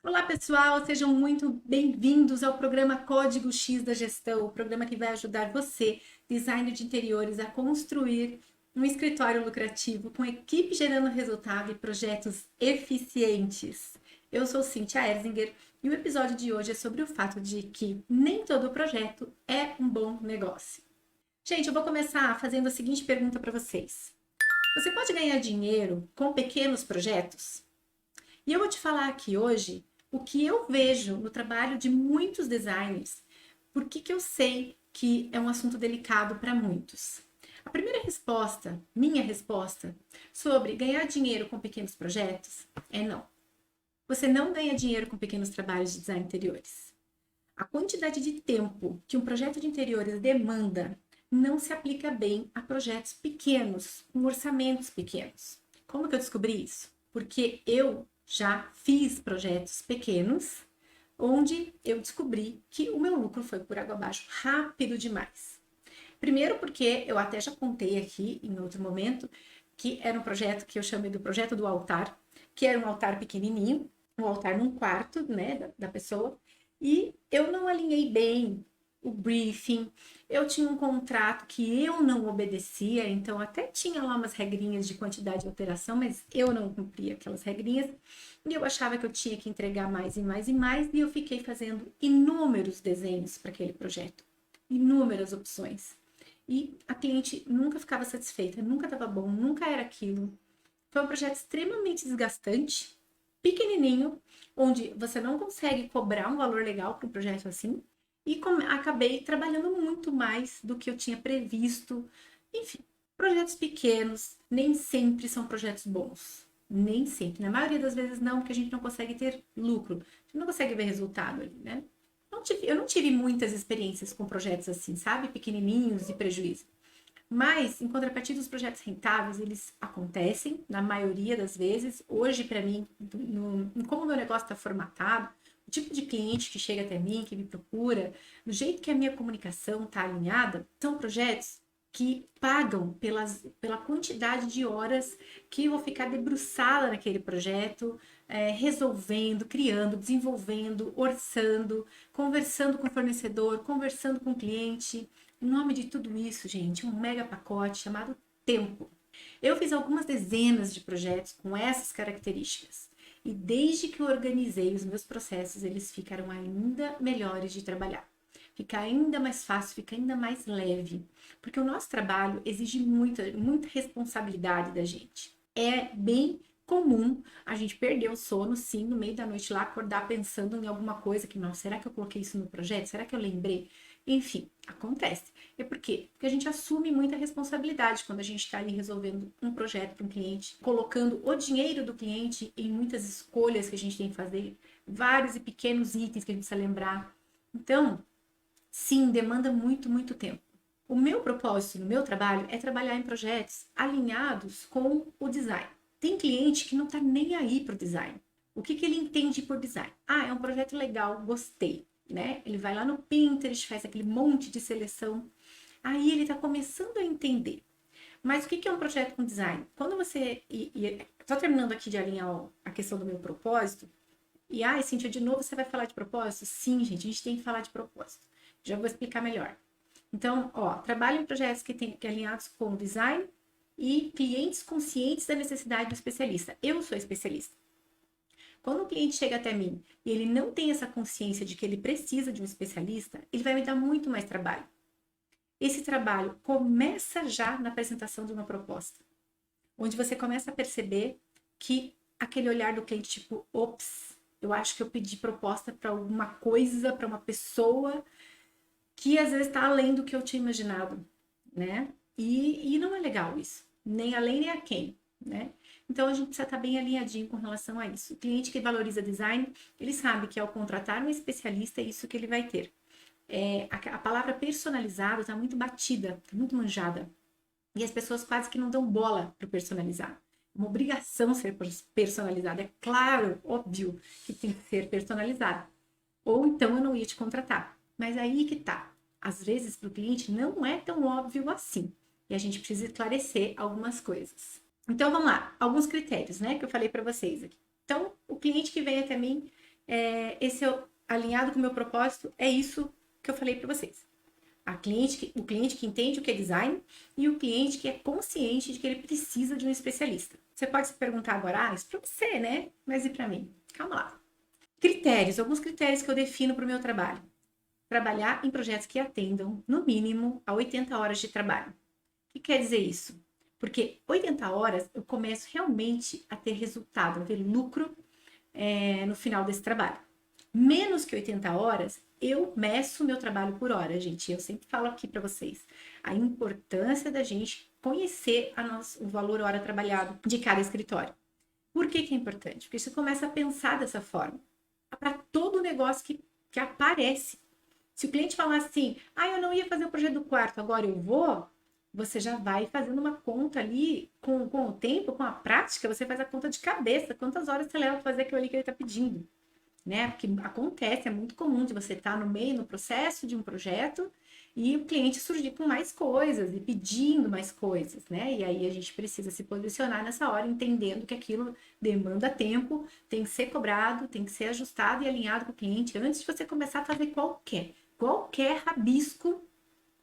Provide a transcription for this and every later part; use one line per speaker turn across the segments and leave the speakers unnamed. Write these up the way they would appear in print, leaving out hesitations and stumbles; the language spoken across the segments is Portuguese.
Olá, pessoal, sejam muito bem-vindos ao programa Código X da Gestão, o programa que vai ajudar você, designer de interiores, a construir um escritório lucrativo com equipe gerando resultado e projetos eficientes. Eu sou Cíntia Erzinger e o episódio de hoje é sobre o fato de que nem todo projeto é um bom negócio. Gente, eu vou começar fazendo a seguinte pergunta para vocês: você pode ganhar dinheiro com pequenos projetos? E eu vou te falar aqui hoje o que eu vejo no trabalho de muitos designers, por que eu sei que é um assunto delicado para muitos. A primeira resposta, minha resposta, sobre ganhar dinheiro com pequenos projetos é não. Você não ganha dinheiro com pequenos trabalhos de design de interiores. A quantidade de tempo que um projeto de interiores demanda não se aplica bem a projetos pequenos, com orçamentos pequenos. Como que eu descobri isso? Porque eu já fiz projetos pequenos, onde eu descobri que o meu lucro foi por água abaixo rápido demais. Primeiro porque eu até já contei aqui em outro momento que era um projeto que eu chamei do projeto do altar, que era um altar pequenininho, um altar num quarto, né, da pessoa, e eu não alinhei bem o briefing, eu tinha um contrato que eu não obedecia, então até tinha lá umas regrinhas de quantidade de alteração, mas eu não cumpria aquelas regrinhas, e eu achava que eu tinha que entregar mais e mais e mais, e eu fiquei fazendo inúmeros desenhos para aquele projeto, inúmeras opções. E a cliente nunca ficava satisfeita, nunca estava bom, nunca era aquilo. Foi um projeto extremamente desgastante, pequenininho, onde você não consegue cobrar um valor legal para um projeto assim, e acabei trabalhando muito mais do que eu tinha previsto. Enfim, projetos pequenos nem sempre são projetos bons. Nem sempre. Na maioria das vezes não, porque a gente não consegue ter lucro. A gente não consegue ver resultado ali, né? Eu não tive muitas experiências com projetos assim, sabe? Pequenininhos e prejuízo. Mas, em contrapartida, os projetos rentáveis, eles acontecem, na maioria das vezes. Hoje, para mim, como o meu negócio está formatado, o tipo de cliente que chega até mim, que me procura, do jeito que a minha comunicação está alinhada, são projetos que pagam pela quantidade de horas que eu vou ficar debruçada naquele projeto, resolvendo, criando, desenvolvendo, orçando, conversando com o fornecedor, conversando com o cliente. O nome de tudo isso, gente, um mega pacote chamado tempo. Eu fiz algumas dezenas de projetos com essas características. E desde que eu organizei os meus processos, eles ficaram ainda melhores de trabalhar. Fica ainda mais fácil, fica ainda mais leve. Porque o nosso trabalho exige muita responsabilidade da gente. É bem comum a gente perder o sono, sim, no meio da noite lá, acordar pensando em alguma coisa que, nossa, será que eu coloquei isso no projeto? Será que eu lembrei? Enfim, acontece. E por quê? Porque a gente assume muita responsabilidade quando a gente está ali resolvendo um projeto para um cliente, colocando o dinheiro do cliente em muitas escolhas que a gente tem que fazer, vários e pequenos itens que a gente precisa lembrar. Então, sim, demanda muito tempo. O meu propósito no meu trabalho é trabalhar em projetos alinhados com o design. Tem cliente que não está nem aí para o design. O que ele entende por design? Ah, é um projeto legal, gostei, né? Ele vai lá no Pinterest, faz aquele monte de seleção. Aí ele está começando a entender. Mas o que é um projeto com design? Quando você... Estou terminando aqui de alinhar a questão do meu propósito. E, Cíntia, de novo você vai falar de propósito? Sim, gente, a gente tem que falar de propósito. Já vou explicar melhor. Então, trabalho em projetos que alinhados com design e clientes conscientes da necessidade do especialista. Eu sou especialista. Quando o cliente chega até mim e ele não tem essa consciência de que ele precisa de um especialista, ele vai me dar muito mais trabalho. Esse trabalho começa já na apresentação de uma proposta, onde você começa a perceber que aquele olhar do cliente, tipo, ops, eu acho que eu pedi proposta para alguma coisa, para uma pessoa que às vezes está além do que eu tinha imaginado, né? E não é legal isso, nem além nem a quem, né? Então a gente precisa estar bem alinhadinho com relação a isso. O cliente que valoriza design, ele sabe que ao contratar um especialista é isso que ele vai ter. A palavra personalizado está muito batida, tá muito manjada. E as pessoas quase que não dão bola para o personalizado. É uma obrigação ser personalizado. É claro, óbvio que tem que ser personalizado. Ou então eu não ia te contratar. Mas aí que tá. Às vezes para o cliente não é tão óbvio assim. E a gente precisa esclarecer algumas coisas. Então vamos lá, alguns critérios, né, que eu falei para vocês aqui. Então, o cliente que vem até mim, esse é alinhado com o meu propósito, é isso que eu falei para vocês. O cliente que entende o que é design e o cliente que é consciente de que ele precisa de um especialista. Você pode se perguntar agora, isso para você, né? Mas e para mim? Calma lá. Critérios, alguns critérios que eu defino para o meu trabalho. Trabalhar em projetos que atendam, no mínimo, a 80 horas de trabalho. O que quer dizer isso? Porque 80 horas eu começo realmente a ter resultado, a ter lucro no final desse trabalho. Menos que 80 horas, eu meço meu trabalho por hora, gente. Eu sempre falo aqui para vocês a importância da gente conhecer o valor hora trabalhado de cada escritório. Por que é importante? Porque você começa a pensar dessa forma. Para todo negócio que aparece. Se o cliente falar assim, eu não ia fazer o projeto do quarto, agora eu vou, você já vai fazendo uma conta ali com o tempo, com a prática, você faz a conta de cabeça, quantas horas você leva para fazer aquilo ali que ele está pedindo, né? Porque acontece, é muito comum de você estar no meio, no processo de um projeto e o cliente surgir com mais coisas e pedindo mais coisas, né? E aí a gente precisa se posicionar nessa hora, entendendo que aquilo demanda tempo, tem que ser cobrado, tem que ser ajustado e alinhado com o cliente antes de você começar a fazer qualquer rabisco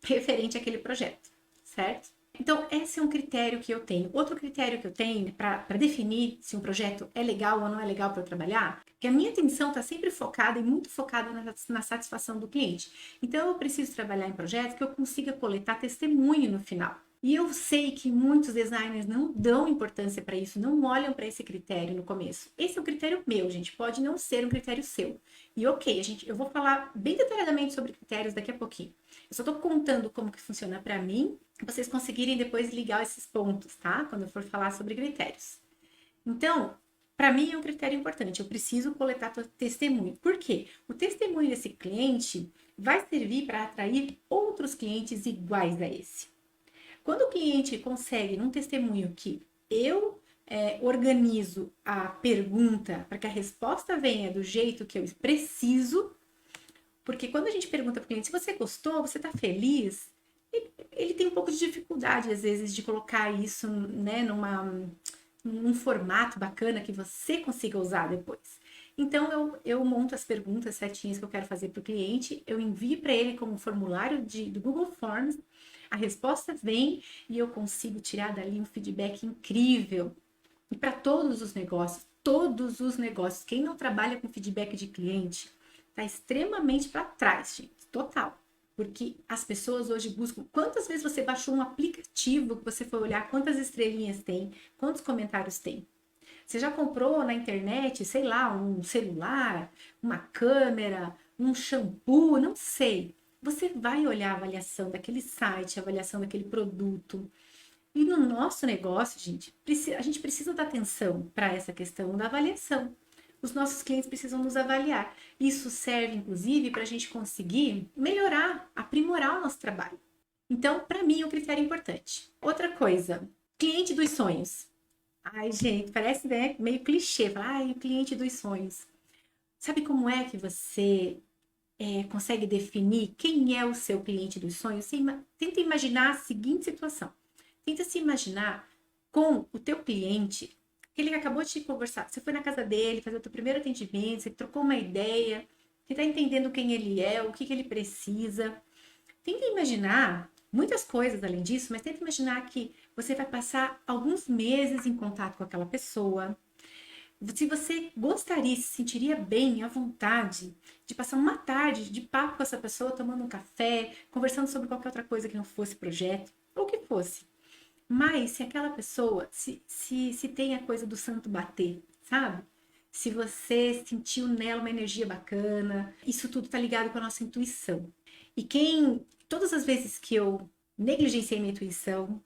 referente àquele projeto, certo? Então, esse é um critério que eu tenho. Outro critério que eu tenho para definir se um projeto é legal ou não é legal para eu trabalhar, que a minha atenção está sempre focada e muito focada na satisfação do cliente. Então, eu preciso trabalhar em projetos que eu consiga coletar testemunho no final. E eu sei que muitos designers não dão importância para isso, não olham para esse critério no começo. Esse é um critério meu, gente, pode não ser um critério seu. E ok, eu vou falar bem detalhadamente sobre critérios daqui a pouquinho. Eu só estou contando como que funciona para mim, para vocês conseguirem depois ligar esses pontos, tá? Quando eu for falar sobre critérios. Então, para mim é um critério importante, eu preciso coletar testemunho. Por quê? O testemunho desse cliente vai servir para atrair outros clientes iguais a esse. Quando o cliente consegue, num testemunho que eu organizo a pergunta para que a resposta venha do jeito que eu preciso, porque quando a gente pergunta para o cliente se você gostou, você está feliz, ele tem um pouco de dificuldade, às vezes, de colocar isso, né, num formato bacana que você consiga usar depois. Então, eu monto as perguntas certinhas que eu quero fazer para o cliente, eu envio para ele como um formulário do Google Forms, a resposta vem e eu consigo tirar dali um feedback incrível. E para todos os negócios, quem não trabalha com feedback de cliente está extremamente para trás, gente, total. Porque as pessoas hoje buscam. Quantas vezes você baixou um aplicativo que você foi olhar quantas estrelinhas tem, quantos comentários tem? Você já comprou na internet, sei lá, um celular, uma câmera, um shampoo, não sei. Você vai olhar a avaliação daquele site, a avaliação daquele produto. E no nosso negócio, gente, a gente precisa dar atenção para essa questão da avaliação. Os nossos clientes precisam nos avaliar. Isso serve, inclusive, para a gente conseguir melhorar, aprimorar o nosso trabalho. Então, para mim, é um critério importante. Outra coisa, cliente dos sonhos. Ai, gente, parece, né, meio clichê. Falar, o cliente dos sonhos. Sabe como é que você consegue definir quem é o seu cliente dos sonhos? Tenta imaginar a seguinte situação. Tenta se imaginar com o teu cliente, que ele acabou de te conversar. Você foi na casa dele, fazer o teu primeiro atendimento, você trocou uma ideia, você está entendendo quem ele é, o que ele precisa. Tenta imaginar muitas coisas além disso, mas tenta imaginar que você vai passar alguns meses em contato com aquela pessoa. Se você gostaria, se sentiria bem, à vontade, de passar uma tarde de papo com essa pessoa, tomando um café, conversando sobre qualquer outra coisa que não fosse projeto, ou que fosse. Mas se aquela pessoa, se tem a coisa do santo bater, sabe? Se você sentiu nela uma energia bacana, isso tudo tá ligado com a nossa intuição. E todas as vezes que eu negligenciei minha intuição,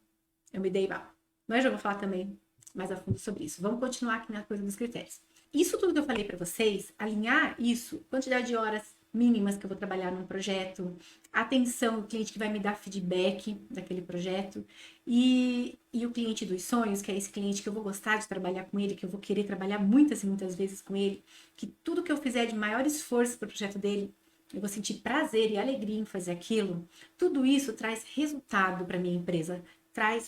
eu me dei mal. Mas eu vou falar também mais a fundo sobre isso. Vamos continuar aqui na coisa dos critérios. Isso tudo que eu falei para vocês, alinhar isso, quantidade de horas mínimas que eu vou trabalhar num projeto, atenção, o cliente que vai me dar feedback daquele projeto e o cliente dos sonhos, que é esse cliente que eu vou gostar de trabalhar com ele, que eu vou querer trabalhar muitas e muitas vezes com ele, que tudo que eu fizer de maior esforço para o projeto dele, eu vou sentir prazer e alegria em fazer aquilo. Tudo isso traz resultado para minha empresa,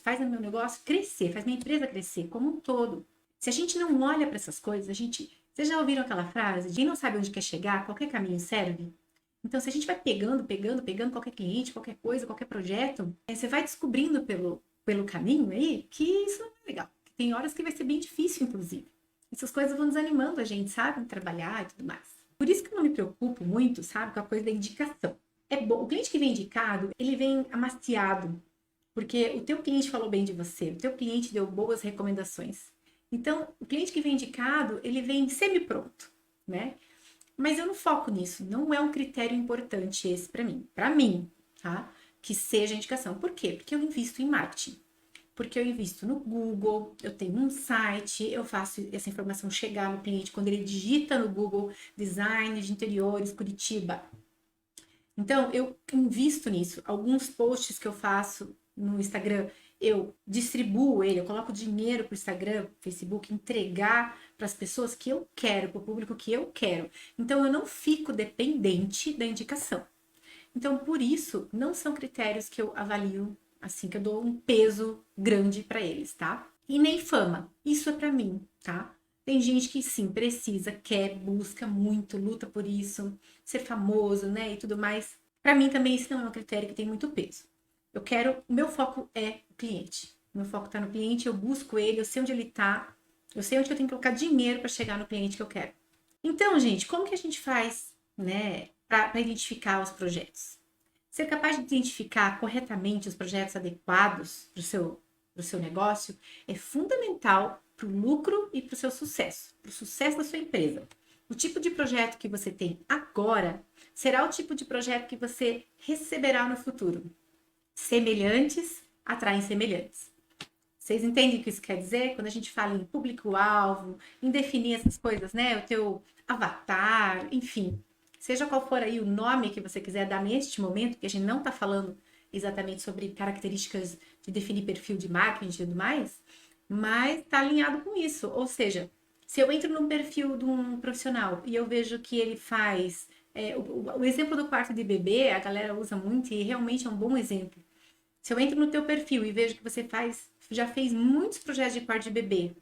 faz o meu negócio crescer, faz minha empresa crescer como um todo. Se a gente não olha para essas coisas, se Vocês já ouviram aquela frase? Quem não sabe onde quer chegar, qualquer caminho serve? Então, se a gente vai pegando qualquer cliente, qualquer coisa, qualquer projeto, você vai descobrindo pelo caminho aí que isso não é legal. Tem horas que vai ser bem difícil, inclusive. Essas coisas vão desanimando a gente, sabe? Trabalhar e tudo mais. Por isso que eu não me preocupo muito, sabe? Com a coisa da indicação. É bom. O cliente que vem indicado, ele vem amaciado. Porque o teu cliente falou bem de você, o teu cliente deu boas recomendações. Então, o cliente que vem indicado, ele vem semi-pronto, né? Mas eu não foco nisso, não é um critério importante esse para mim, tá? Que seja indicação. Por quê? Porque eu invisto em marketing. Porque eu invisto no Google, eu tenho um site, eu faço essa informação chegar no cliente quando ele digita no Google design de interiores Curitiba. Então, eu invisto nisso. Alguns posts que eu faço no Instagram, eu distribuo ele, eu coloco dinheiro para o Instagram, Facebook, entregar para as pessoas que eu quero, para o público que eu quero. Então, eu não fico dependente da indicação. Então, por isso, não são critérios que eu avalio, assim, que eu dou um peso grande para eles, tá? E nem fama. Isso é para mim, tá? Tem gente que sim, precisa, quer, busca muito, luta por isso, ser famoso, né, e tudo mais. Para mim também isso não é um critério que tem muito peso. Eu quero, o meu foco é o cliente. O meu foco está no cliente, eu busco ele, eu sei onde ele está, eu sei onde eu tenho que colocar dinheiro para chegar no cliente que eu quero. Então, gente, como que a gente faz, né, para identificar os projetos? Ser capaz de identificar corretamente os projetos adequados para o seu negócio é fundamental para o lucro e para o seu sucesso, para o sucesso da sua empresa. O tipo de projeto que você tem agora será o tipo de projeto que você receberá no futuro. Semelhantes atraem semelhantes. Vocês entendem o que isso quer dizer? Quando a gente fala em público-alvo, em definir essas coisas, né? O teu avatar, enfim. Seja qual for aí o nome que você quiser dar neste momento, que a gente não está falando exatamente sobre características de definir perfil de marketing e tudo mais, mas está alinhado com isso. Ou seja, se eu entro num perfil de um profissional e eu vejo que ele faz. O exemplo do quarto de bebê, a galera usa muito e realmente é um bom exemplo. Se eu entro no teu perfil e vejo que você já fez muitos projetos de quarto de bebê,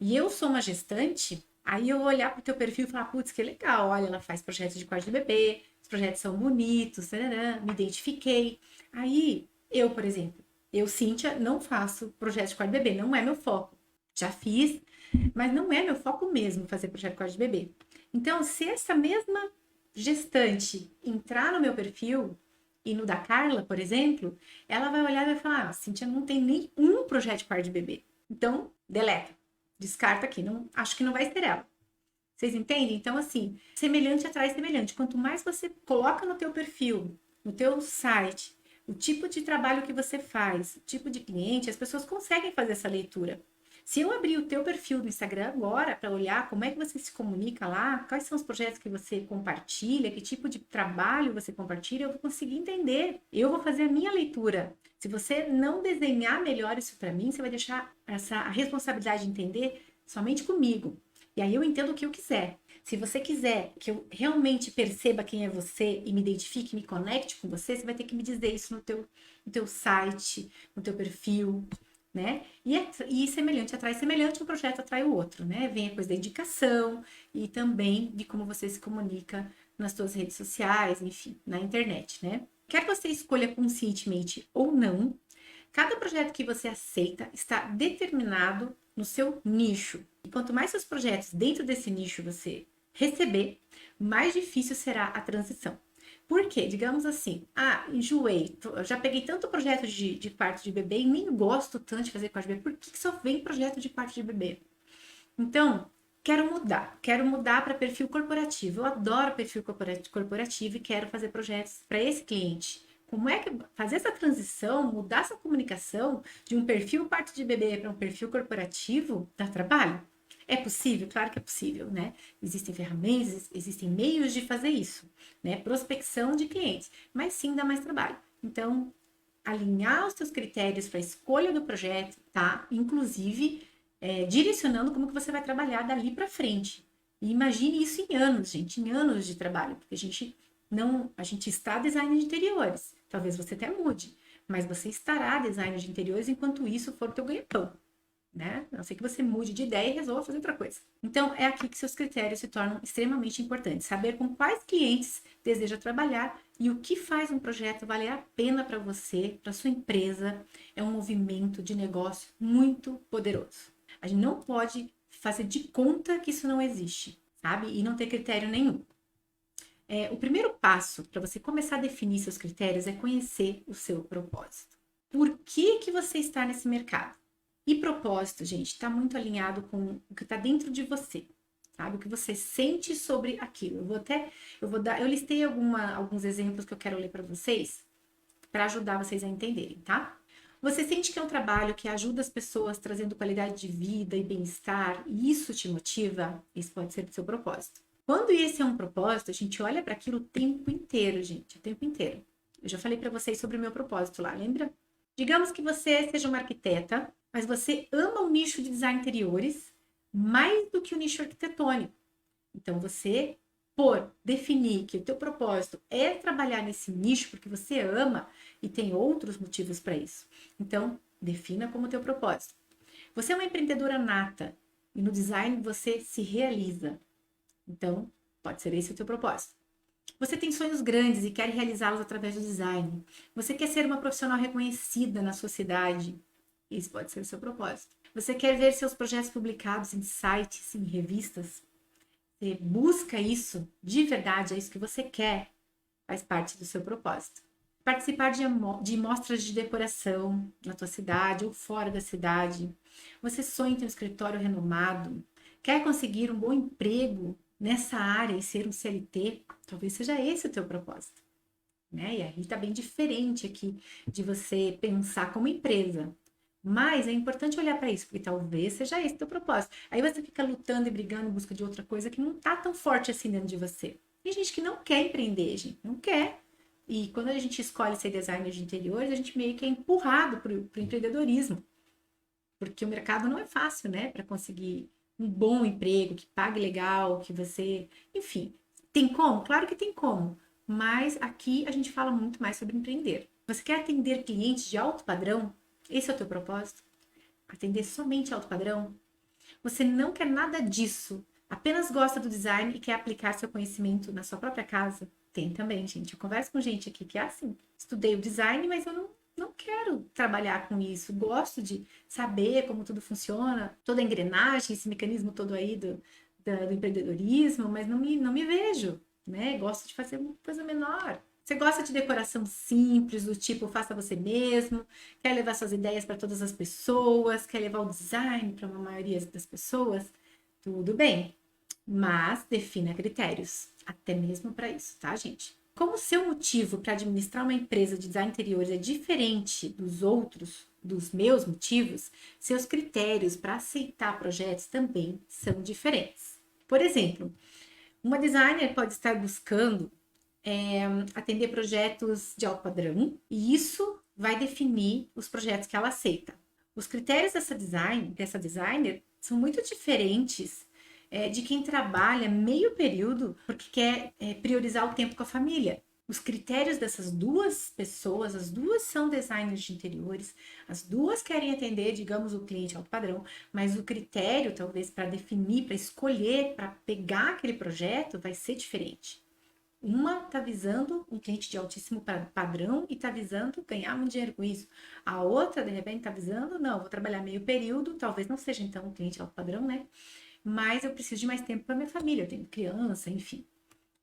e eu sou uma gestante, aí eu vou olhar para o teu perfil e falar, putz, que legal, olha, ela faz projetos de quarto de bebê, os projetos são bonitos, tarará, me identifiquei. Aí, eu, por exemplo, eu, Cíntia, não faço projetos de quarto de bebê, não é meu foco. Já fiz, mas não é meu foco mesmo fazer projeto de quarto de bebê. Então, se essa mesma gestante entrar no meu perfil, e no da Carla, por exemplo, ela vai olhar e vai falar: ah, Cíntia não tem nenhum projeto de quarto de bebê. Então, deleta. Descarta aqui. Não, acho que não vai ser ela. Vocês entendem? Então, assim, semelhante atrai semelhante. Quanto mais você coloca no teu perfil, no teu site, o tipo de trabalho que você faz, o tipo de cliente, as pessoas conseguem fazer essa leitura. Se eu abrir o teu perfil do Instagram agora para olhar como é que você se comunica lá, quais são os projetos que você compartilha, que tipo de trabalho você compartilha, eu vou conseguir entender. Eu vou fazer a minha leitura. Se você não desenhar melhor isso para mim, você vai deixar a responsabilidade de entender somente comigo. E aí eu entendo o que eu quiser. Se você quiser que eu realmente perceba quem é você e me identifique, me conecte com você, você vai ter que me dizer isso no teu site, no teu perfil, né? E semelhante atrai semelhante, um projeto atrai o outro, né? Vem a coisa da indicação e também de como você se comunica nas suas redes sociais, enfim, na internet, né? Quer você escolha conscientemente ou não, cada projeto que você aceita está determinado no seu nicho. E quanto mais seus projetos dentro desse nicho você receber, mais difícil será a transição. Por quê? Digamos assim, enjoei, já peguei tanto projeto de quarto de bebê e nem gosto tanto de fazer quarto de bebê, por que só vem projeto de quarto de bebê? Então, quero mudar para perfil corporativo. Eu adoro perfil corporativo e quero fazer projetos para esse cliente. Como é que fazer essa transição, mudar essa comunicação de um perfil quarto de bebê para um perfil corporativo dá trabalho? É possível? Claro que é possível, né? Existem ferramentas, existem meios de fazer isso, né? Prospecção de clientes, mas sim dá mais trabalho. Então, alinhar os seus critérios para a escolha do projeto, tá? Inclusive, direcionando como que você vai trabalhar dali para frente. E imagine isso em anos, gente, em anos de trabalho, porque a gente está design de interiores. Talvez você até mude, mas você estará design de interiores enquanto isso for o teu ganha-pão. né? A não ser que você mude de ideia e resolva fazer outra coisa. Então, é aqui que seus critérios se tornam extremamente importantes. Saber com quais clientes deseja trabalhar e o que faz um projeto valer a pena para você, para sua empresa, é um movimento de negócio muito poderoso. A gente não pode fazer de conta que isso não existe, sabe? E não ter critério nenhum. O primeiro passo para você começar a definir seus critérios é conhecer o seu propósito. Por que você está nesse mercado? E propósito, gente, está muito alinhado com o que está dentro de você, sabe? O que você sente sobre aquilo. Eu listei alguns exemplos que eu quero ler para vocês, para ajudar vocês a entenderem, tá? Você sente que é um trabalho que ajuda as pessoas trazendo qualidade de vida e bem-estar, e isso te motiva? Isso pode ser o seu propósito. Quando esse é um propósito, a gente olha para aquilo o tempo inteiro, gente, o tempo inteiro. Eu já falei para vocês sobre o meu propósito lá, lembra? Digamos que você seja uma arquiteta, mas você ama o nicho de design interiores mais do que o nicho arquitetônico. Então, você, por definir que o teu propósito é trabalhar nesse nicho porque você ama e tem outros motivos para isso. Então, defina como teu propósito. Você é uma empreendedora nata e no design você se realiza. Então, pode ser esse o teu propósito. Você tem sonhos grandes e quer realizá-los através do design. Você quer ser uma profissional reconhecida na sociedade. Isso pode ser o seu propósito. Você quer ver seus projetos publicados em sites, em revistas. Você busca isso de verdade, é isso que você quer. Faz parte do seu propósito. Participar de mostras de decoração na tua cidade ou fora da cidade. Você sonha em ter um escritório renomado. Quer conseguir um bom emprego nessa área e ser um CLT? Talvez seja esse o teu propósito. Né? E aí está bem diferente aqui de você pensar como empresa. Mas é importante olhar para isso, porque talvez seja esse o teu propósito. Aí você fica lutando e brigando em busca de outra coisa que não está tão forte assim dentro de você. Tem gente que não quer empreender, gente, não quer. E quando a gente escolhe ser designer de interiores, a gente meio que é empurrado para o empreendedorismo. Porque o mercado não é fácil, né? Para conseguir um bom emprego, que pague legal, que você. Enfim, tem como? Claro que tem como. Mas aqui a gente fala muito mais sobre empreender. Você quer atender clientes de alto padrão? Esse é o teu propósito? Atender somente alto padrão? Você não quer nada disso, apenas gosta do design e quer aplicar seu conhecimento na sua própria casa? Tem também, gente. Eu converso com gente aqui que é assim. Estudei o design, mas eu não quero trabalhar com isso. Gosto de saber como tudo funciona, toda a engrenagem, esse mecanismo todo aí do empreendedorismo, mas não me vejo, né? Gosto de fazer uma coisa menor. Você gosta de decoração simples, do tipo faça você mesmo, quer levar suas ideias para todas as pessoas, quer levar o design para uma maioria das pessoas? Tudo bem, mas defina critérios, até mesmo para isso, tá, gente? Como o seu motivo para administrar uma empresa de design interiores é diferente dos outros, dos meus motivos, seus critérios para aceitar projetos também são diferentes. Por exemplo, uma designer pode estar buscando atender projetos de alto padrão, e isso vai definir os projetos que ela aceita. Os critérios dessa designer são muito diferentes de quem trabalha meio período porque quer priorizar o tempo com a família. Os critérios dessas duas pessoas, as duas são designers de interiores, as duas querem atender, digamos, o cliente alto padrão, mas o critério, talvez, para definir, para escolher, para pegar aquele projeto, vai ser diferente. Uma está visando um cliente de altíssimo padrão e está visando ganhar muito dinheiro com isso. A outra, de repente, está visando, não, vou trabalhar meio período, talvez não seja então um cliente alto padrão, né? Mas eu preciso de mais tempo para minha família, eu tenho criança, enfim.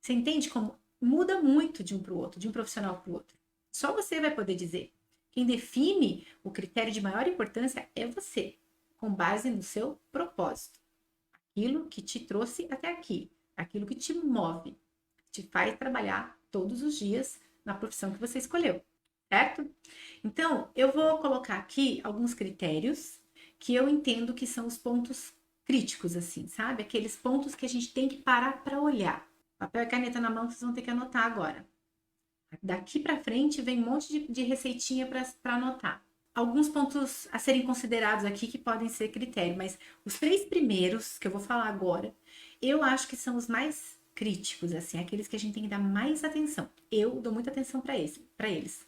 Você entende como muda muito de um para o outro, de um profissional para o outro. Só você vai poder dizer. Quem define o critério de maior importância é você, com base no seu propósito. Aquilo que te trouxe até aqui, aquilo que te move, te faz trabalhar todos os dias na profissão que você escolheu, certo? Então, eu vou colocar aqui alguns critérios que eu entendo que são os pontos críticos, assim, sabe? Aqueles pontos que a gente tem que parar para olhar. Papel e caneta na mão, vocês vão ter que anotar agora. Daqui para frente vem um monte de receitinha para anotar. Alguns pontos a serem considerados aqui que podem ser critério, mas os 3 primeiros que eu vou falar agora, eu acho que são os mais críticos, assim, aqueles que a gente tem que dar mais atenção. Eu dou muita atenção para eles.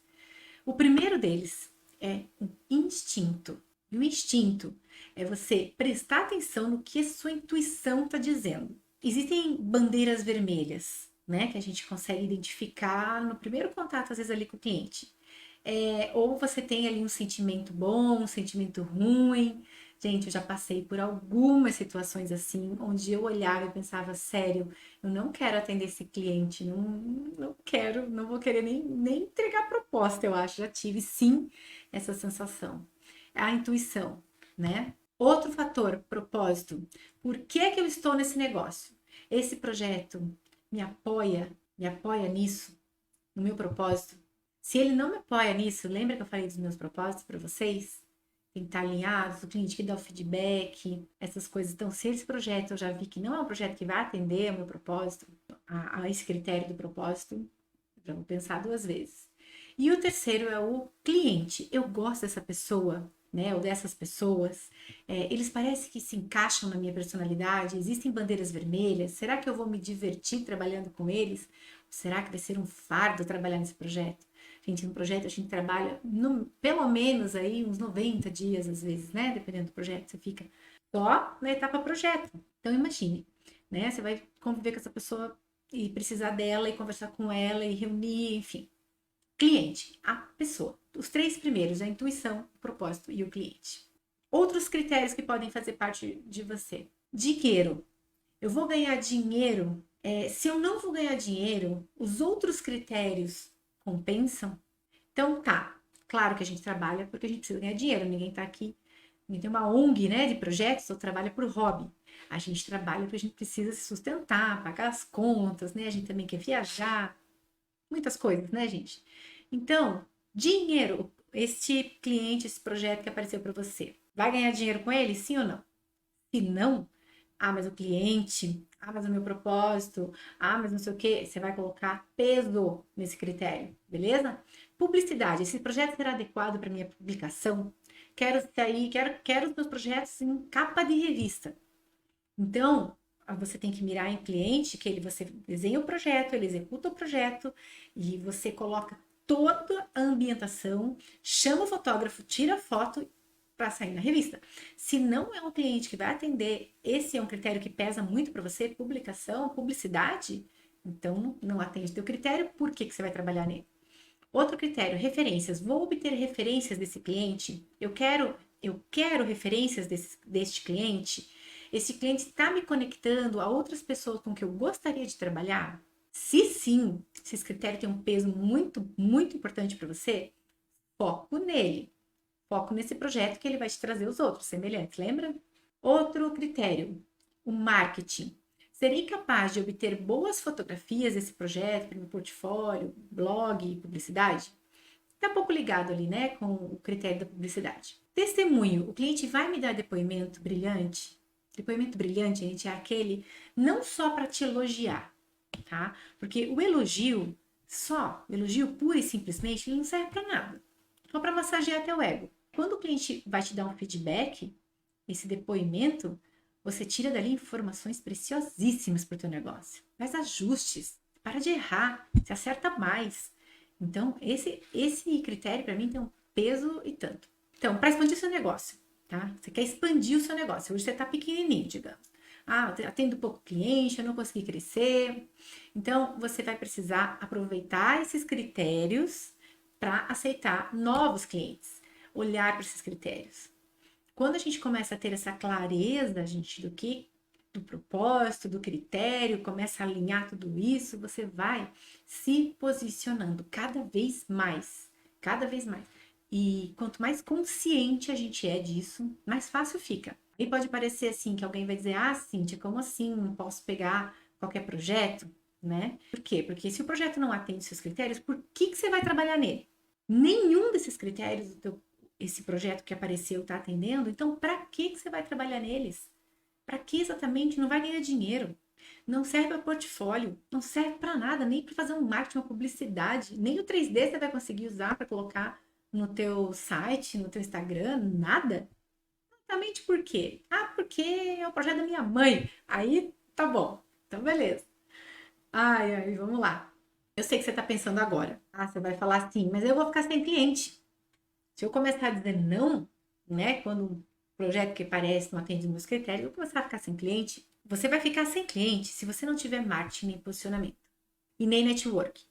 O primeiro deles é um instinto. E o instinto é você prestar atenção no que a sua intuição está dizendo. Existem bandeiras vermelhas, né, que a gente consegue identificar no primeiro contato, às vezes, ali com o cliente. Ou você tem ali um sentimento bom, um sentimento ruim. Gente, eu já passei por algumas situações assim, onde eu olhava e pensava, sério, eu não quero atender esse cliente, não quero, não vou querer nem entregar proposta, eu acho. Já tive sim essa sensação. A intuição, né? Outro fator, propósito. Por que que eu estou nesse negócio? Esse projeto me apoia nisso, no meu propósito? Se ele não me apoia nisso, lembra que eu falei dos meus propósitos para vocês? Tem que estar alinhados, o cliente que dá o feedback, essas coisas. Então, se esse projeto eu já vi que não é um projeto que vai atender ao meu propósito, a esse critério do propósito, já vou pensar duas vezes. E o terceiro é o cliente. Eu gosto dessa pessoa, né? Ou dessas pessoas. Eles parecem que se encaixam na minha personalidade. Existem bandeiras vermelhas. Será que eu vou me divertir trabalhando com eles? Será que vai ser um fardo trabalhar nesse projeto? Gente, no projeto a gente trabalha pelo menos aí uns 90 dias, às vezes, né? Dependendo do projeto, você fica só na etapa projeto. Então, imagine, né? Você vai conviver com essa pessoa e precisar dela e conversar com ela e reunir, enfim. Cliente, a pessoa. Os três primeiros, a intuição, o propósito e o cliente. Outros critérios que podem fazer parte de você. Dinheiro. Eu vou ganhar dinheiro. Se eu não vou ganhar dinheiro, os outros critérios compensam? Então, tá. Claro que a gente trabalha porque a gente precisa ganhar dinheiro. Ninguém tá aqui. Ninguém tem uma ONG, né, de projetos, ou trabalha por hobby. A gente trabalha porque a gente precisa se sustentar, pagar as contas, né? A gente também quer viajar. Muitas coisas, né, gente? Então, dinheiro. Este cliente, esse projeto que apareceu para você, vai ganhar dinheiro com ele? Sim ou não? Se não, mas o cliente, mas o meu propósito, mas não sei o que, você vai colocar peso nesse critério, beleza? Publicidade, esse projeto será adequado para minha publicação? Quero sair, quero os meus projetos em capa de revista. Então, você tem que mirar em cliente que você desenha o projeto, ele executa o projeto e você coloca toda a ambientação, chama o fotógrafo, tira a foto para sair na revista. Se não é um cliente que vai atender, esse é um critério que pesa muito para você, publicação, publicidade, então não atende teu critério, por que você vai trabalhar nele? Outro critério, referências. Vou obter referências desse cliente? Eu quero referências deste cliente? Esse cliente está me conectando a outras pessoas com que eu gostaria de trabalhar? Se sim, se esse critério tem um peso muito, muito importante para você, foco nele. Foco nesse projeto que ele vai te trazer os outros semelhantes, lembra? Outro critério, o marketing. Serei capaz de obter boas fotografias desse projeto para meu portfólio, blog, publicidade? Está um pouco ligado ali, né, com o critério da publicidade. Testemunho. O cliente vai me dar depoimento brilhante? Depoimento brilhante, gente, é aquele não só para te elogiar, tá? Porque o elogio pura e simplesmente, ele não serve para nada. Só para massagear teu ego. Quando o cliente vai te dar um feedback, esse depoimento, você tira dali informações preciosíssimas para o teu negócio. Faz ajustes, para de errar, se acerta mais. Então, esse critério para mim tem um peso e tanto. Então, para expandir o seu negócio, tá? Você quer expandir o seu negócio. Hoje você está pequenininho, digamos. Eu atendo pouco cliente, eu não consegui crescer. Então, você vai precisar aproveitar esses critérios para aceitar novos clientes. Olhar para esses critérios. Quando a gente começa a ter essa clareza, gente, do propósito, do critério, começa a alinhar tudo isso, você vai se posicionando cada vez mais. E quanto mais consciente a gente é disso, mais fácil fica. E pode parecer assim, que alguém vai dizer, Cíntia, como assim? Não posso pegar qualquer projeto, né? Por quê? Porque se o projeto não atende seus critérios, por que você vai trabalhar nele? Nenhum desses critérios esse projeto que apareceu está atendendo, então para que você vai trabalhar neles? Para que exatamente? Não vai ganhar dinheiro. Não serve para portfólio, não serve para nada, nem para fazer um marketing, uma publicidade, nem o 3D você vai conseguir usar para colocar no teu site, no teu Instagram, nada. Exatamente por quê? Porque é o projeto da minha mãe. Aí tá bom. Então beleza. Ai, vamos lá. Eu sei que você tá pensando agora. Você vai falar assim, mas eu vou ficar sem cliente. Se eu começar a dizer não, né? Quando um projeto que parece não atende os meus critérios, você vai ficar sem cliente. Você vai ficar sem cliente se você não tiver marketing nem posicionamento e nem network.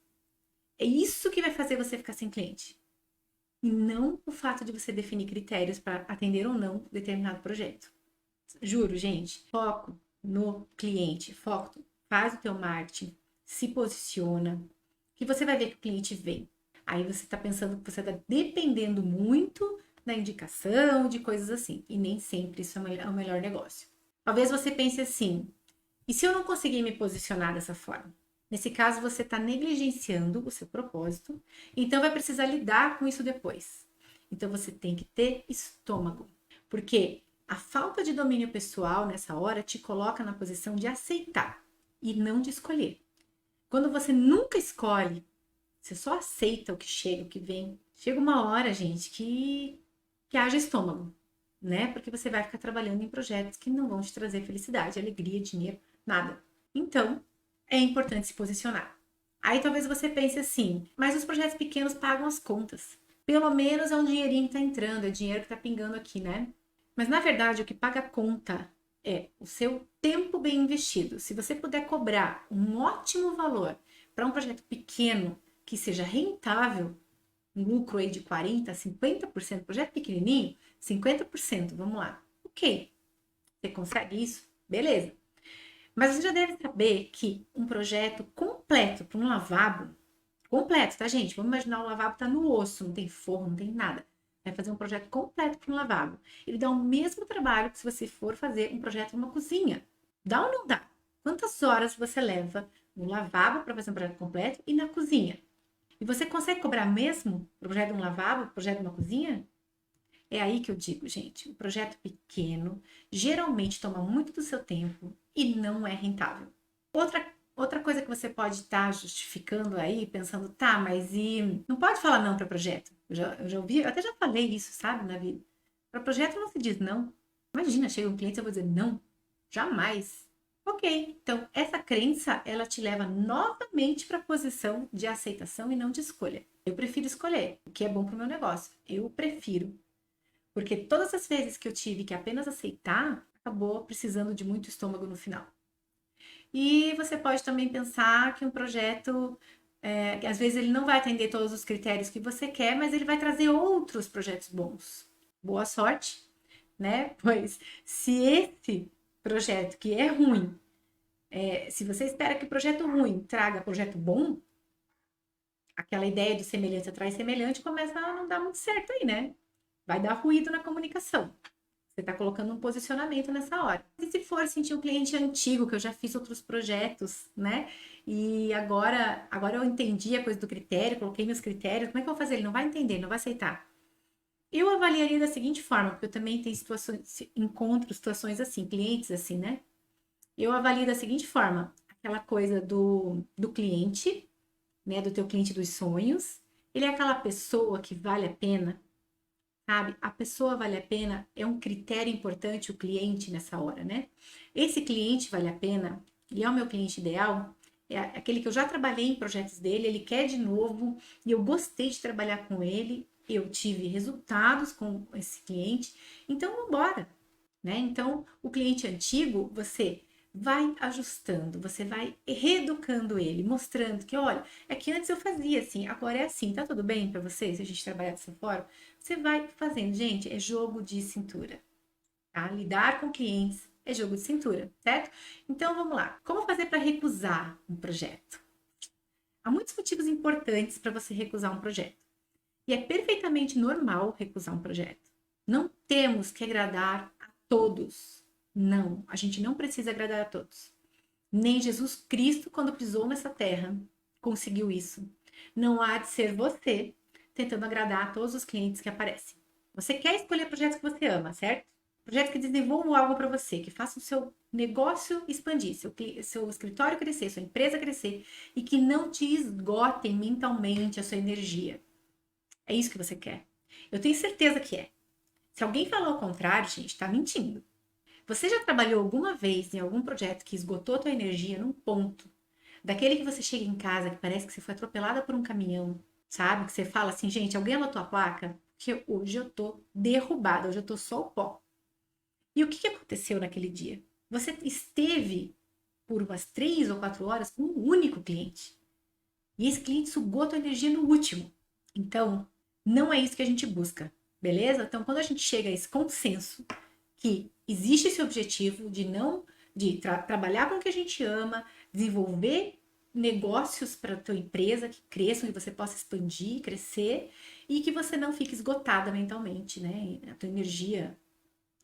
É isso que vai fazer você ficar sem cliente. E não o fato de você definir critérios para atender ou não determinado projeto. Juro, gente, foco no cliente, foco, faz o teu marketing, se posiciona, que você vai ver que o cliente vem. Aí você está pensando que você está dependendo muito da indicação, de coisas assim. E nem sempre isso é o melhor negócio. Talvez você pense assim, e se eu não conseguir me posicionar dessa forma? Nesse caso, você está negligenciando o seu propósito, então vai precisar lidar com isso depois. Então você tem que ter estômago, porque a falta de domínio pessoal nessa hora te coloca na posição de aceitar e não de escolher. Quando você nunca escolhe, você só aceita o que chega, o que vem. Chega uma hora, gente, que haja estômago, né? Porque você vai ficar trabalhando em projetos que não vão te trazer felicidade, alegria, dinheiro, nada. Então, é importante se posicionar. Aí talvez você pense assim, mas os projetos pequenos pagam as contas. Pelo menos é um dinheirinho que tá entrando, é dinheiro que tá pingando aqui, né? Mas na verdade, o que paga a conta é o seu tempo bem investido. Se você puder cobrar um ótimo valor para um projeto pequeno que seja rentável, um lucro aí de 40%, 50%, projeto pequenininho, 50%, vamos lá. Ok, você consegue isso? Beleza. Mas você já deve saber que um projeto completo para um lavabo, completo, tá, gente? Vamos imaginar o lavabo tá no osso, não tem forro, não tem nada. Vai fazer um projeto completo para um lavabo. Ele dá o mesmo trabalho que se você for fazer um projeto numa cozinha. Dá ou não dá? Quantas horas você leva no lavabo para fazer um projeto completo e na cozinha? E você consegue cobrar mesmo projeto de um lavabo, projeto de uma cozinha? É aí que eu digo, gente, o projeto pequeno geralmente toma muito do seu tempo e não é rentável. Outra coisa que você pode estar justificando aí, pensando, tá, mas e não pode falar não para projeto? Eu já ouvi, eu até já falei isso, sabe, na vida. Para projeto não se diz não. Imagina, chega um cliente e eu vou dizer não, jamais. Ok, então essa crença ela te leva novamente para a posição de aceitação e não de escolha. Eu prefiro escolher o que é bom para o meu negócio. Eu prefiro. Porque todas as vezes que eu tive que apenas aceitar, acabou precisando de muito estômago no final. E você pode também pensar que um projeto, que às vezes ele não vai atender todos os critérios que você quer, mas ele vai trazer outros projetos bons. Boa sorte, né? Pois se esse projeto que é ruim, se você espera que o projeto ruim traga projeto bom, aquela ideia de semelhante atrai semelhante começa a não dar muito certo aí, né? Vai dar ruído na comunicação. Você está colocando um posicionamento nessa hora. E se for sentir um cliente antigo, que eu já fiz outros projetos, né? E agora eu entendi a coisa do critério, coloquei meus critérios, como é que eu vou fazer? Ele não vai entender, não vai aceitar. Eu avaliaria da seguinte forma, porque eu também tenho situações, encontro situações assim, clientes assim, né? Eu avalio da seguinte forma, aquela coisa do cliente, né? Do teu cliente dos sonhos. Ele é aquela pessoa que vale a pena, sabe? A pessoa vale a pena é um critério importante, o cliente nessa hora, né? Esse cliente vale a pena, ele é o meu cliente ideal, é aquele que eu já trabalhei em projetos dele, ele quer de novo e eu gostei de trabalhar com ele, eu tive resultados com esse cliente, então vamos embora, né? Então, o cliente antigo, você vai ajustando, você vai reeducando ele, mostrando que, olha, é que antes eu fazia assim, agora é assim, tá tudo bem para você se a gente trabalhar dessa forma? Você vai fazendo, gente, é jogo de cintura, tá? Lidar com clientes é jogo de cintura, certo? Então, vamos lá. Como fazer para recusar um projeto? Há muitos motivos importantes para você recusar um projeto. E é perfeitamente normal recusar um projeto. Não temos que agradar a todos. Não, a gente não precisa agradar a todos. Nem Jesus Cristo, quando pisou nessa terra, conseguiu isso. Não há de ser você tentando agradar a todos os clientes que aparecem. Você quer escolher projetos que você ama, certo? Projetos que desenvolvam algo para você, que façam o seu negócio expandir, seu escritório crescer, sua empresa crescer e que não te esgotem mentalmente a sua energia. É isso que você quer. Eu tenho certeza que é. Se alguém falou o contrário, gente, tá mentindo. Você já trabalhou alguma vez em algum projeto que esgotou a tua energia num ponto, daquele que você chega em casa que parece que você foi atropelada por um caminhão, sabe? Que você fala assim, gente, alguém anotou a placa? que hoje eu tô derrubada, hoje eu tô só o pó. E o que aconteceu naquele dia? Você esteve por umas 3 ou 4 horas com um único cliente. E esse cliente sugou a tua energia no último. Então, não é isso que a gente busca, beleza? Então, quando a gente chega a esse consenso que existe esse objetivo de trabalhar com o que a gente ama, desenvolver negócios para a tua empresa que cresçam e você possa expandir, crescer e que você não fique esgotada mentalmente, né? A tua energia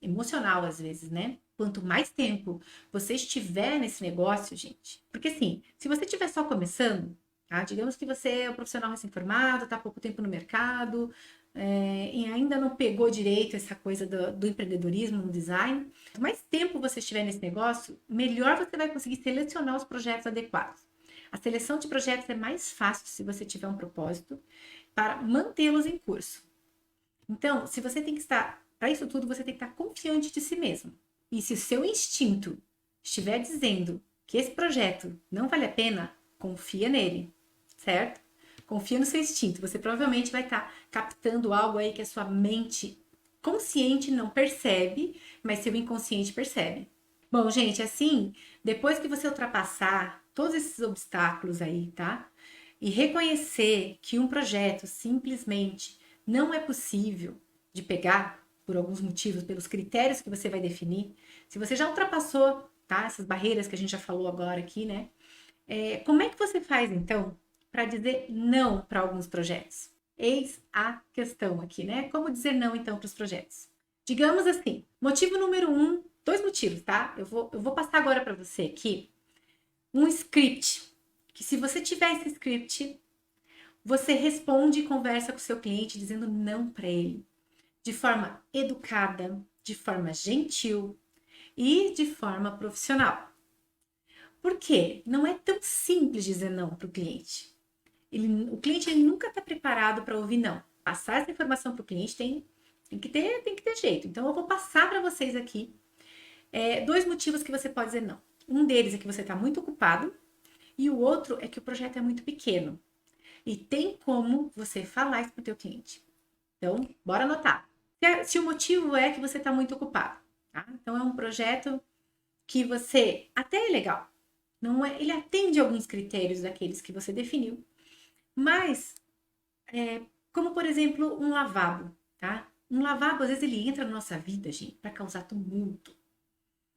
emocional às vezes, né? Quanto mais tempo você estiver nesse negócio, gente, porque assim, se você estiver só começando, tá? Digamos que você é um profissional recém-formado, está há pouco tempo no mercado, e ainda não pegou direito essa coisa do empreendedorismo no design. Quanto mais tempo você estiver nesse negócio, melhor você vai conseguir selecionar os projetos adequados. A seleção de projetos é mais fácil se você tiver um propósito para mantê-los em curso. Então, se você tem que estar, para isso tudo, você tem que estar confiante de si mesmo. E se o seu instinto estiver dizendo que esse projeto não vale a pena, confia nele, certo? Confia no seu instinto. Você provavelmente vai estar captando algo aí que a sua mente consciente não percebe, mas seu inconsciente percebe. Bom, gente, assim, depois que você ultrapassar todos esses obstáculos aí, tá? E reconhecer que um projeto simplesmente não é possível de pegar por alguns motivos, pelos critérios que você vai definir. Se você já ultrapassou, tá? Essas barreiras que a gente já falou agora aqui, né? Como é que você faz, então, para dizer não para alguns projetos? Eis a questão aqui, né? Como dizer não, então, para os projetos? Digamos assim, motivo número 1, 2 motivos, tá? Eu vou passar agora para você aqui um script, que se você tiver esse script, você responde e conversa com o seu cliente dizendo não para ele, de forma educada, de forma gentil e de forma profissional. Por quê? Não é tão simples dizer não para o cliente. O cliente ele nunca está preparado para ouvir não. Passar essa informação para o cliente tem que ter jeito. Então, eu vou passar para vocês aqui 2 motivos que você pode dizer não. Um deles é que você está muito ocupado e o outro é que o projeto é muito pequeno. E tem como você falar isso para o teu cliente. Então, bora anotar. Se o motivo é que você está muito ocupado, tá? Então, é um projeto que você até é legal. Não é, ele atende alguns critérios daqueles que você definiu, mas como por exemplo um lavabo, tá? Um lavabo às vezes ele entra na nossa vida, gente, para causar tumulto.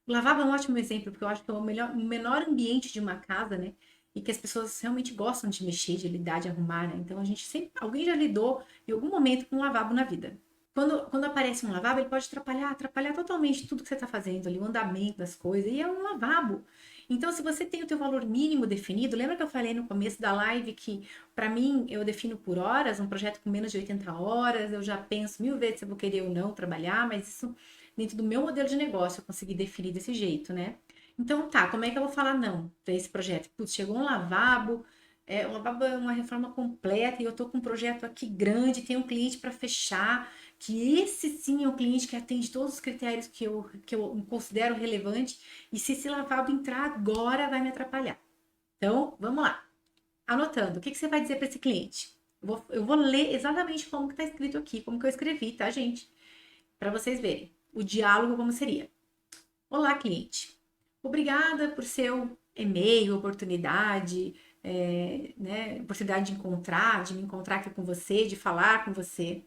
O lavabo é um ótimo exemplo porque eu acho que é o menor ambiente de uma casa, né? E que as pessoas realmente gostam de mexer, de lidar, de arrumar, né? Então a gente sempre, alguém já lidou em algum momento com um lavabo na vida. Quando aparece um lavabo, ele pode atrapalhar totalmente tudo que você está fazendo ali, o andamento das coisas, e é um lavabo. Então, se você tem o teu valor mínimo definido, lembra que eu falei no começo da live que, para mim, eu defino por horas, um projeto com menos de 80 horas, eu já penso 1000 vezes se eu vou querer ou não trabalhar, mas isso, dentro do meu modelo de negócio, eu consegui definir desse jeito, né? Então, tá, como é que eu vou falar não para esse projeto? Putz, chegou um lavabo é uma reforma completa e eu tô com um projeto aqui grande, tem um cliente para fechar, que esse sim é um cliente que atende todos os critérios que eu considero relevante, e se esse lavabo entrar agora vai me atrapalhar. Então, vamos lá. Anotando, o que você vai dizer para esse cliente? Eu vou ler exatamente como que está escrito aqui, como que eu escrevi, tá, gente? Para vocês verem o diálogo como seria. Olá, cliente. Obrigada por seu e-mail, oportunidade, né, oportunidade de me encontrar aqui com você, de falar com você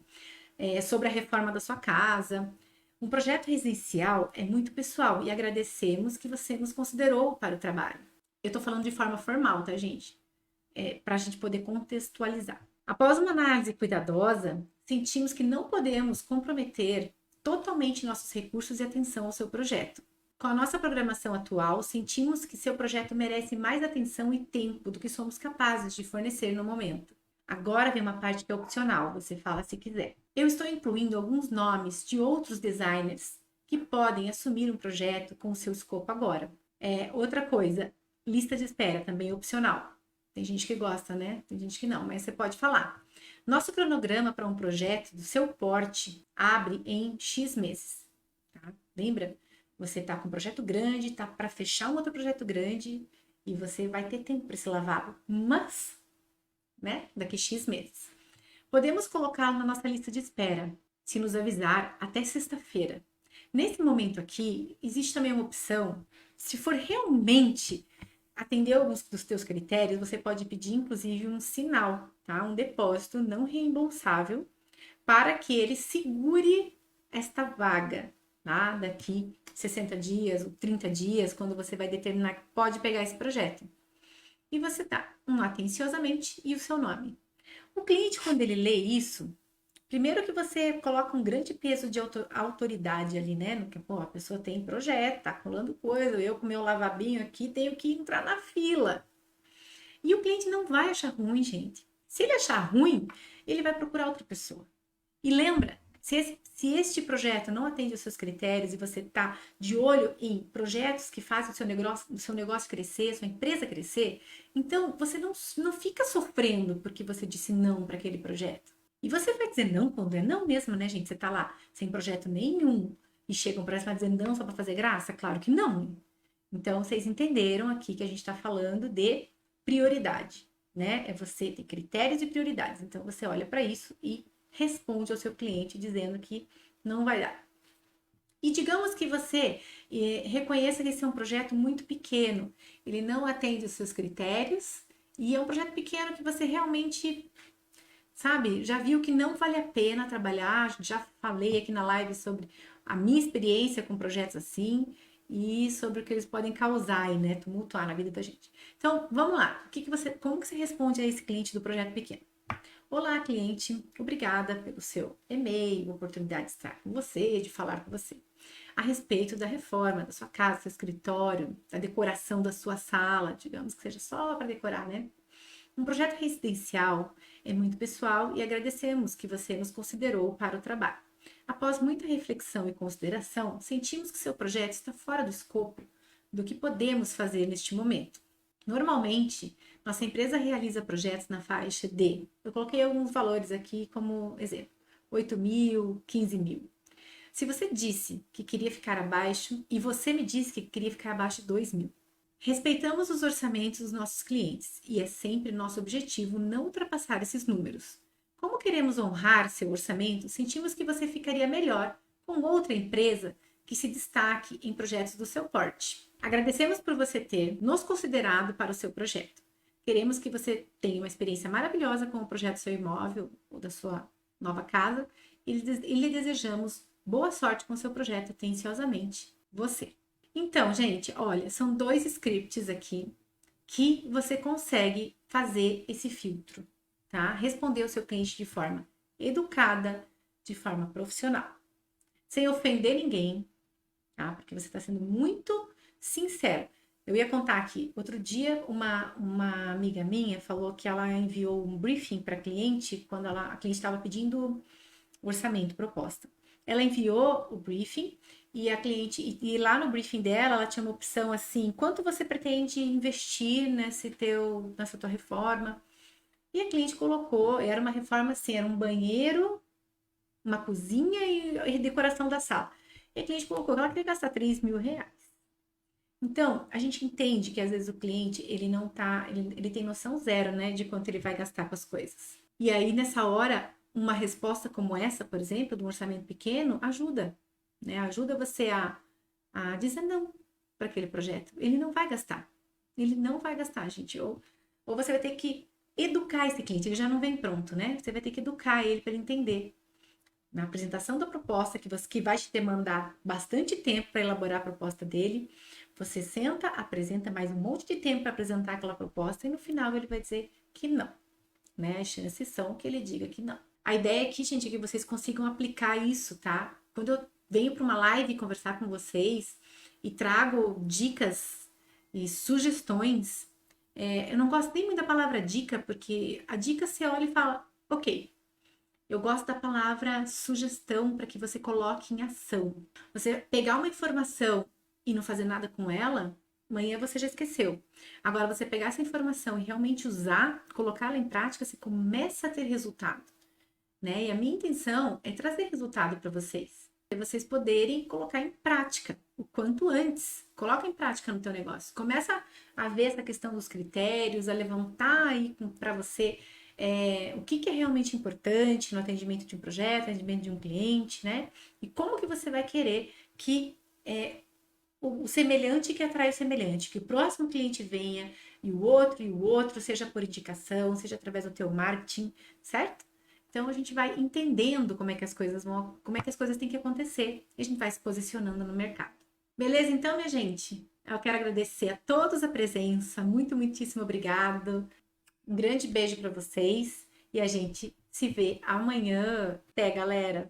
sobre a reforma da sua casa. Um projeto residencial é muito pessoal e agradecemos que você nos considerou para o trabalho. Eu estou falando de forma formal, tá, gente? Para a gente poder contextualizar. Após uma análise cuidadosa, sentimos que não podemos comprometer totalmente nossos recursos e atenção ao seu projeto. Com a nossa programação atual, sentimos que seu projeto merece mais atenção e tempo do que somos capazes de fornecer no momento. Agora vem uma parte que é opcional, você fala se quiser. Eu estou incluindo alguns nomes de outros designers que podem assumir um projeto com o seu escopo agora. Outra coisa, lista de espera também é opcional. Tem gente que gosta, né? Tem gente que não, mas você pode falar. Nosso cronograma para um projeto do seu porte abre em X meses. Tá? Lembra? Você está com um projeto grande, está para fechar um outro projeto grande e você vai ter tempo para esse lavabo. Mas, né? Daqui X meses. Podemos colocá-lo na nossa lista de espera, se nos avisar até sexta-feira. Nesse momento aqui, existe também uma opção, se for realmente atender alguns dos teus critérios, você pode pedir inclusive um sinal, tá? Um depósito não reembolsável para que ele segure esta vaga, tá? Daqui 60 dias ou 30 dias, quando você vai determinar que pode pegar esse projeto. E você dá atenciosamente e o seu nome. O cliente, quando ele lê isso, primeiro que você coloca um grande peso de autoridade ali, né? No que, pô, a pessoa tem projeto, tá acumulando coisa, eu com meu lavabinho aqui tenho que entrar na fila. E o cliente não vai achar ruim, gente. Se ele achar ruim, ele vai procurar outra pessoa. E lembra, se este projeto não atende aos seus critérios e você está de olho em projetos que fazem o seu negócio crescer, sua empresa crescer, então você não fica sofrendo porque você disse não para aquele projeto. E você vai dizer não quando é não mesmo, né, gente? Você está lá sem projeto nenhum e chegam para cima dizendo não só para fazer graça? Claro que não. Então, vocês entenderam aqui que a gente está falando de prioridade, né? É você ter critérios e prioridades. Então, você olha para isso e responde ao seu cliente dizendo que não vai dar. E digamos que você reconheça que esse é um projeto muito pequeno, ele não atende os seus critérios e é um projeto pequeno que você realmente, sabe, já viu que não vale a pena trabalhar. Já falei aqui na live sobre a minha experiência com projetos assim e sobre o que eles podem causar e, né, tumultuar na vida da gente. Então, vamos lá. Como que você responde a esse cliente do projeto pequeno? Olá, cliente. Obrigada pelo seu e-mail, oportunidade de estar com você, de falar com você a respeito da reforma da sua casa, do seu escritório, da decoração da sua sala, digamos que seja só para decorar, né? Um projeto residencial é muito pessoal e agradecemos que você nos considerou para o trabalho. Após muita reflexão e consideração, sentimos que seu projeto está fora do escopo do que podemos fazer neste momento. Normalmente, nossa empresa realiza projetos na faixa de, eu coloquei alguns valores aqui como exemplo, 8 mil, 15 mil. Se você disse que queria ficar abaixo e você me disse que queria ficar abaixo de 2 mil. Respeitamos os orçamentos dos nossos clientes e é sempre nosso objetivo não ultrapassar esses números. Como queremos honrar seu orçamento, sentimos que você ficaria melhor com outra empresa que se destaque em projetos do seu porte. Agradecemos por você ter nos considerado para o seu projeto. Queremos que você tenha uma experiência maravilhosa com o projeto do seu imóvel ou da sua nova casa e lhe desejamos boa sorte com o seu projeto. Atenciosamente, você. Então, gente, olha, são 2 scripts aqui que você consegue fazer esse filtro, tá? Responder o seu cliente de forma educada, de forma profissional, sem ofender ninguém, tá? Porque você está sendo muito sincero. Eu ia contar aqui, outro dia uma amiga minha falou que ela enviou um briefing para a cliente quando a cliente estava pedindo orçamento, proposta. Ela enviou o briefing e a cliente, e lá no briefing dela, ela tinha uma opção assim: quanto você pretende investir nessa tua reforma? E a cliente colocou, era uma reforma assim, era um banheiro, uma cozinha e decoração da sala. E a cliente colocou que ela queria gastar 3 mil reais. Então, a gente entende que às vezes o cliente, ele não tá, ele tem noção zero, né, de quanto ele vai gastar com as coisas. E aí, nessa hora, uma resposta como essa, por exemplo, de um orçamento pequeno, ajuda, né? Ajuda você a dizer não para aquele projeto. Ele não vai gastar. Ele não vai gastar, gente. Ou você vai ter que educar esse cliente, ele já não vem pronto, né? Você vai ter que educar ele para ele entender. Na apresentação da proposta, que vai te demandar bastante tempo para elaborar a proposta dele, você senta, apresenta mais um monte de tempo para apresentar aquela proposta e no final ele vai dizer que não, né? As chances são que ele diga que não. A ideia aqui, gente, é que vocês consigam aplicar isso, tá? Quando eu venho para uma live conversar com vocês e trago dicas e sugestões, eu não gosto nem muito da palavra dica, porque a dica você olha e fala, ok. Eu gosto da palavra sugestão para que você coloque em ação. Você pegar uma informação e não fazer nada com ela, amanhã você já esqueceu. Agora, você pegar essa informação e realmente usar, colocá-la em prática, você começa a ter resultado, né? E a minha intenção é trazer resultado para vocês. Para vocês poderem colocar em prática o quanto antes. Coloca em prática no teu negócio. Começa a ver essa questão dos critérios, a levantar aí para você o que é realmente importante no atendimento de um projeto, atendimento de um cliente, né? E como que você vai querer que o semelhante que atrai o semelhante, que o próximo cliente venha e o outro, seja por indicação, seja através do teu marketing, certo? Então a gente vai entendendo como é que as coisas vão, como é que as coisas têm que acontecer e a gente vai se posicionando no mercado. Beleza, então, minha gente? Eu quero agradecer a todos a presença. Muito, muitíssimo obrigado. Um grande beijo para vocês e a gente se vê amanhã. Até, galera!